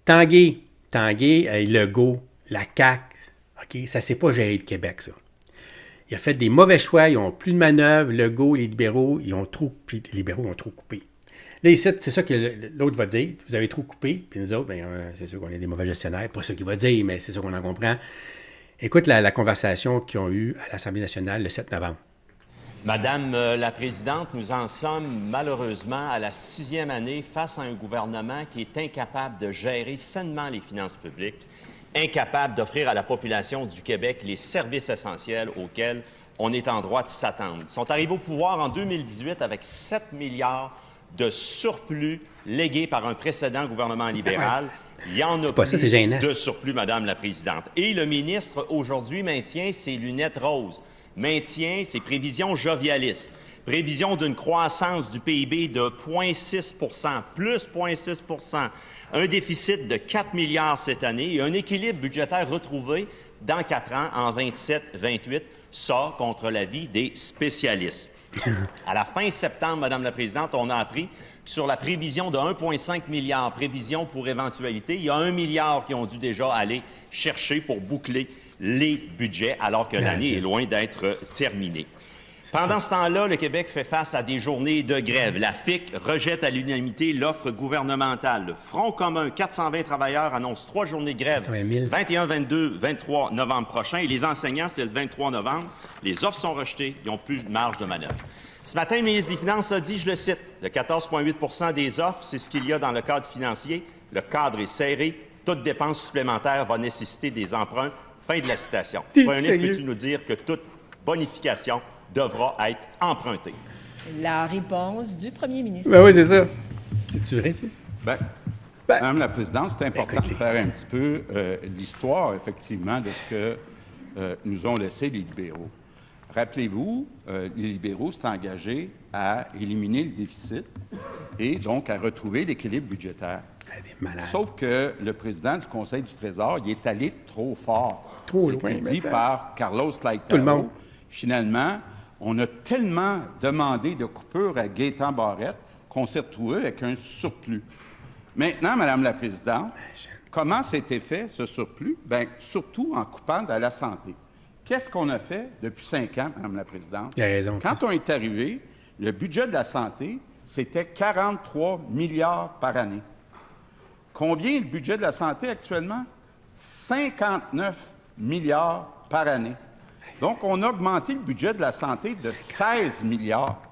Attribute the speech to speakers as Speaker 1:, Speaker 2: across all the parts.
Speaker 1: Tanguay, Legault, la CAQ, OK, ça ne s'est pas géré le Québec, ça. Il a fait des mauvais choix, ils n'ont plus de manœuvre. Legault, les libéraux, ils ont trop coupé. Là, ici, c'est ça que l'autre va dire. Vous avez trop coupé. Puis nous autres, bien, c'est sûr qu'on est des mauvais gestionnaires. Pas ça qu'il va dire, mais c'est sûr qu'on en comprend. Écoute la conversation qu'ils ont eue à l'Assemblée nationale le 7 novembre.
Speaker 2: Madame la Présidente, nous en sommes malheureusement à la 6e année face à un gouvernement qui est incapable de gérer sainement les finances publiques, incapable d'offrir à la population du Québec les services essentiels auxquels on est en droit de s'attendre. Ils sont arrivés au pouvoir en 2018 avec 7 milliards de surplus légués par un précédent gouvernement libéral. Il y en a
Speaker 1: plus
Speaker 2: de surplus, Madame la Présidente. Et le ministre, aujourd'hui, maintient ses lunettes roses, maintient ses prévisions jovialistes, prévision d'une croissance du PIB de 0,6 plus 0,6 un déficit de 4 milliards cette année et un équilibre budgétaire retrouvé dans 4 ans, en 27-28, ça contre l'avis des spécialistes. À la fin septembre, Madame la Présidente, on a appris sur la prévision de 1,5 milliard, prévision pour éventualité, il y a 1 milliard qui ont dû déjà aller chercher pour boucler les budgets, alors que l'année est loin d'être terminée. Pendant ce temps-là, le Québec fait face à des journées de grève. La FIC rejette à l'unanimité l'offre gouvernementale. Le Front commun, 420 travailleurs, annonce 3 journées de grève, 21, 22, 23 novembre prochain. Et les enseignants, c'est le 23 novembre. Les offres sont rejetées, ils n'ont plus de marge de manœuvre. Ce matin, le ministre des Finances a dit, je le cite, le 14,8 des offres, c'est ce qu'il y a dans le cadre financier. Le cadre est serré. Toute dépense supplémentaire va nécessiter des emprunts. Fin de la citation. Premier ministre, peux-tu nous dire que toute bonification devra être empruntée?
Speaker 3: La réponse du premier ministre.
Speaker 1: Ben oui, c'est ça. C'est-tu vrai, ça?
Speaker 4: Madame la Présidente, c'est important de faire un petit peu l'histoire, effectivement, de ce que nous ont laissé les libéraux. Rappelez-vous, les libéraux s'étaient engagés à éliminer le déficit et donc à retrouver l'équilibre budgétaire. Sauf que le président du Conseil du Trésor, il est allé trop fort.
Speaker 1: Trop loin.
Speaker 4: C'était dit par Carlos Laitaro.
Speaker 1: Tout le monde.
Speaker 4: Finalement, on a tellement demandé de coupures à Gaétan Barrette qu'on s'est retrouvé avec un surplus. Maintenant, Madame la Présidente, comment c'était fait, ce surplus? Bien, surtout en coupant dans la santé. Qu'est-ce qu'on a fait depuis 5 ans, Madame la Présidente?
Speaker 1: Il a raison.
Speaker 4: Quand on est arrivé, le budget de la santé, c'était 43 milliards par année. Combien est le budget de la santé actuellement? 59 milliards par année. Donc, on a augmenté le budget de la santé de 16 milliards.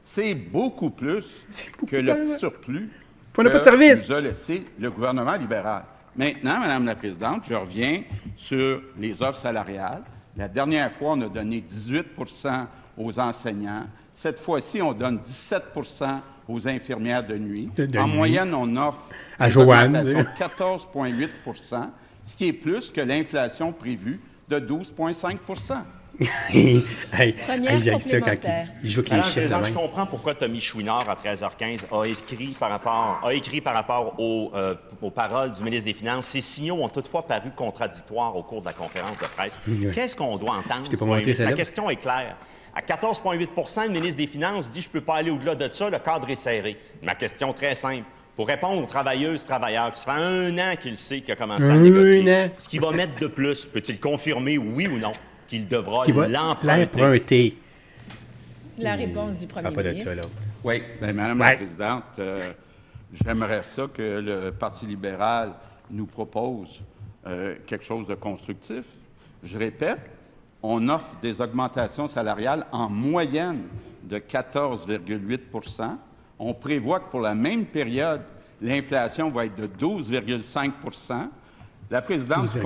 Speaker 4: C'est beaucoup plus que le petit surplus
Speaker 1: On n'a pas de service.
Speaker 4: nous a laissé le gouvernement libéral. Maintenant, Madame la Présidente, je reviens sur les offres salariales. La dernière fois, on a donné 18 aux enseignants. Cette fois-ci, on donne 17 aux infirmières de nuit. En moyenne, on offre
Speaker 1: à
Speaker 4: une augmentation de 14,8 ce qui est plus que l'inflation prévue de 12,5
Speaker 3: Première complémentaire.
Speaker 1: Je veux que les
Speaker 2: Madame la
Speaker 1: chiffres de
Speaker 2: Présidente,
Speaker 1: même.
Speaker 2: je comprends pourquoi Tommy Chouinard, à 13h15, a écrit par rapport aux paroles du ministre des Finances. Ces signaux ont toutefois paru contradictoires au cours de la conférence de presse. Qu'est-ce qu'on doit entendre?
Speaker 1: Je t'ai pas montré celle-là.
Speaker 2: La question est claire. À 14,8 le ministre des Finances dit « Je ne peux pas aller au-delà de ça, le cadre est serré ». Ma question très simple. Pour répondre aux travailleuses, travailleurs, qui ça fait 1 an qu'il sait qu'il a commencé à négocier, ce qu'il va mettre de plus, peut-il confirmer, oui ou non, qu'il devra l'emprunter?
Speaker 3: La réponse du premier ministre.
Speaker 4: Oui, bien, Madame la Présidente, j'aimerais ça que le Parti libéral nous propose quelque chose de constructif. Je répète, on offre des augmentations salariales en moyenne de 14,8 On prévoit que pour la même période, l'inflation va être de 12,5 La présidente du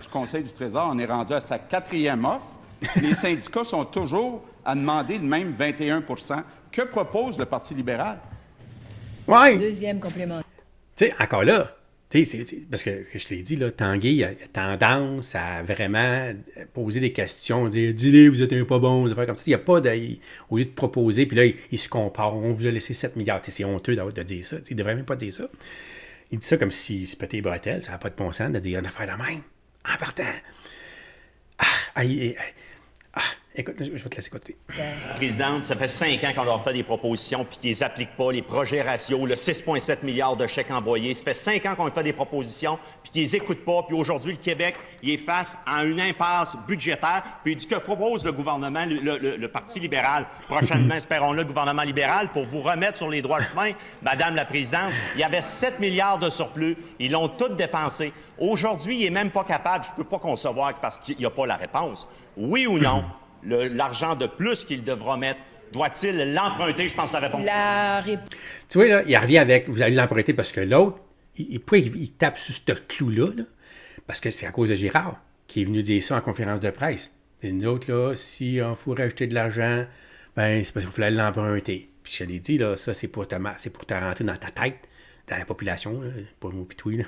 Speaker 4: Conseil du Trésor en est rendue à sa 4e offre. Les syndicats sont toujours à demander le même 21 Que propose le Parti libéral?
Speaker 1: Oui.
Speaker 3: Deuxième complément.
Speaker 1: Tu sais, encore là, parce que je te l'ai dit, là, Tanguay a tendance à vraiment poser des questions, dire « Dis-les, vous êtes pas bons », comme ça. Il n'y a pas de... Au lieu de proposer, puis là, il se compare. On vous a laissé 7 milliards. C'est honteux de dire ça. Il ne devrait même pas dire ça. Il dit ça comme s'il se pétait les bretelles. Ça n'a pas de bon sens de dire une affaire de même. En partant. Écoute, je vais te laisser continuer.
Speaker 2: Présidente, ça fait 5 ans qu'on leur fait des propositions puis qu'ils les appliquent pas, les projets ratios, le 6,7 milliards de chèques envoyés. Ça fait 5 ans qu'on leur fait des propositions puis qu'ils les écoutent pas. Puis aujourd'hui, le Québec, il est face à une impasse budgétaire. Puis ce que propose le gouvernement, le Parti libéral, prochainement, espérons-le, le gouvernement libéral, pour vous remettre sur les droits chemins, Madame la Présidente, il y avait 7 milliards de surplus. Ils l'ont tout dépensé. Aujourd'hui, il n'est même pas capable, je ne peux pas concevoir parce qu'il n'y a pas la réponse. Oui ou non? L'argent de plus qu'il devra mettre, doit-il l'emprunter? Je pense que la réponse.
Speaker 1: Tu vois, là, il revient avec, vous allez l'emprunter parce que l'autre, il tape sur ce clou-là, là, parce que c'est à cause de Girard qui est venu dire ça en conférence de presse. Et nous autres, là, si on faut rajouter de l'argent, ben c'est parce qu'il fallait l'emprunter. Puis je l'ai dit, là, ça, c'est pour te rentrer dans ta tête, dans la population, là, pas moi pis toi, là.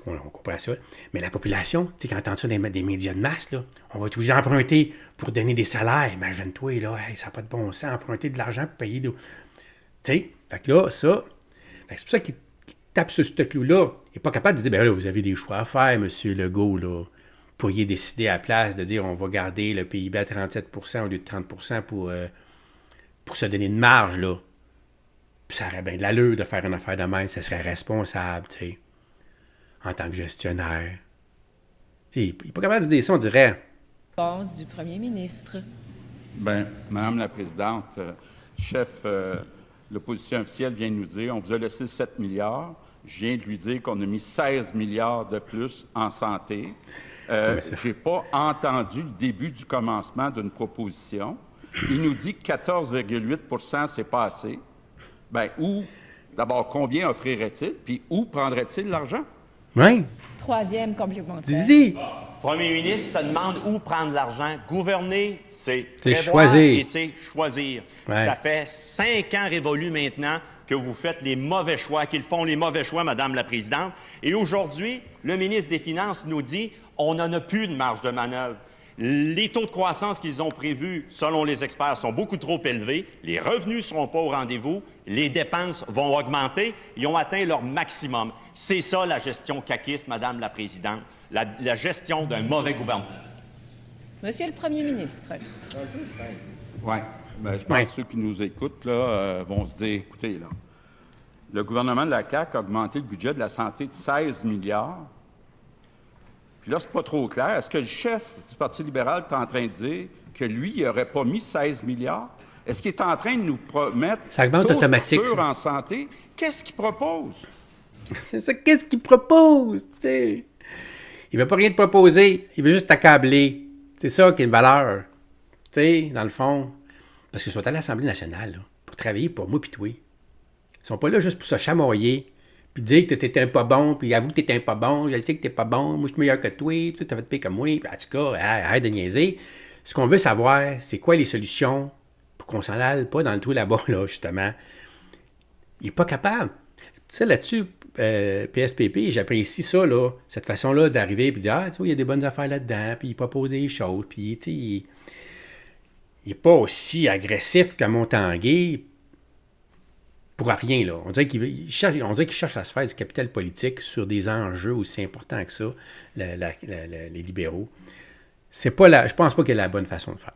Speaker 1: On comprend ça. Mais la population, tu sais, quand on entend ça des médias de masse, là, on va être obligé d'emprunter pour donner des salaires. Imagine-toi, là, hey, ça n'a pas de bon sens, emprunter de l'argent pour payer. Tu sais, fait que là, ça, c'est pour ça qu'il tape sur ce clou-là. Il n'est pas capable de dire, ben là, vous avez des choix à faire, M. Legault, là. Vous pourriez décider à la place de dire, on va garder le PIB à 37 % au lieu de 30 % pour se donner une marge, là. Puis ça aurait bien de l'allure de faire une affaire de même, ça serait responsable, tu sais. En tant que gestionnaire. Il n'est pas capable de dire ça, on dirait.
Speaker 3: Réponse du premier ministre.
Speaker 4: Bien, Madame la Présidente, chef, l'opposition officielle vient de nous dire, on vous a laissé 7 milliards. Je viens de lui dire qu'on a mis 16 milliards de plus en santé. Je n'ai pas entendu le début du commencement d'une proposition. Il nous dit que 14,8 % c'est pas assez. Bien, d'abord, combien offrirait-il? Puis où prendrait-il l'argent?
Speaker 1: Oui.
Speaker 3: Troisième complémentaire.
Speaker 1: Dis-y.
Speaker 2: Premier ministre se demande où prendre l'argent. Gouverner, c'est
Speaker 1: choisir.
Speaker 2: Et c'est choisir.
Speaker 1: Ouais.
Speaker 2: Ça fait 5 ans révolus maintenant que vous faites les mauvais choix, qu'ils font les mauvais choix, Madame la Présidente. Et aujourd'hui, le ministre des Finances nous dit on n'en a plus de marge de manœuvre. Les taux de croissance qu'ils ont prévus, selon les experts, sont beaucoup trop élevés. Les revenus ne seront pas au rendez-vous. Les dépenses vont augmenter. Ils ont atteint leur maximum. C'est ça la gestion caquiste, Madame la Présidente, la gestion d'un mauvais gouvernement.
Speaker 3: Monsieur le Premier ministre.
Speaker 4: Oui. Je pense que ceux qui nous écoutent là, vont se dire, écoutez, là, le gouvernement de la CAQ a augmenté le budget de la santé de 16 milliards. Puis là, c'est pas trop clair. Est-ce que le chef du Parti libéral est en train de dire que lui, il n'aurait pas mis 16 milliards? Est-ce qu'il est en train de nous promettre d'autres coupures en santé? Qu'est-ce qu'il propose?
Speaker 1: C'est ça, qu'est-ce qu'il propose? T'sais? Il ne veut pas rien te proposer. Il veut juste t'accabler. C'est ça qui est une valeur. T'sais, dans le fond. Parce qu'ils sont à l'Assemblée nationale là, pour travailler pour moi puis toi. Ils sont pas là juste pour se chamoyer. Puis dire que t'étais un pas bon, puis avoue que t'étais un pas bon, je le sais que t'es pas bon, moi je suis meilleur que toi, puis toi t'as fait de pire que moi, puis en tout cas, arrête de niaiser. Ce qu'on veut savoir, c'est quoi les solutions pour qu'on s'en aille pas dans le trou là-bas, là, justement. Il est pas capable. Tu sais, là-dessus, PSPP, j'apprécie ça, là, cette façon-là d'arriver et de dire, ah, tu vois, il y a des bonnes affaires là-dedans, puis il propose des choses, puis, tu sais, il n'est pas aussi agressif que Montanguay, pour rien, là. On dirait qu'il cherche à se faire du capital politique sur des enjeux aussi importants que ça, les libéraux. Je pense pas que c'est la bonne façon de faire.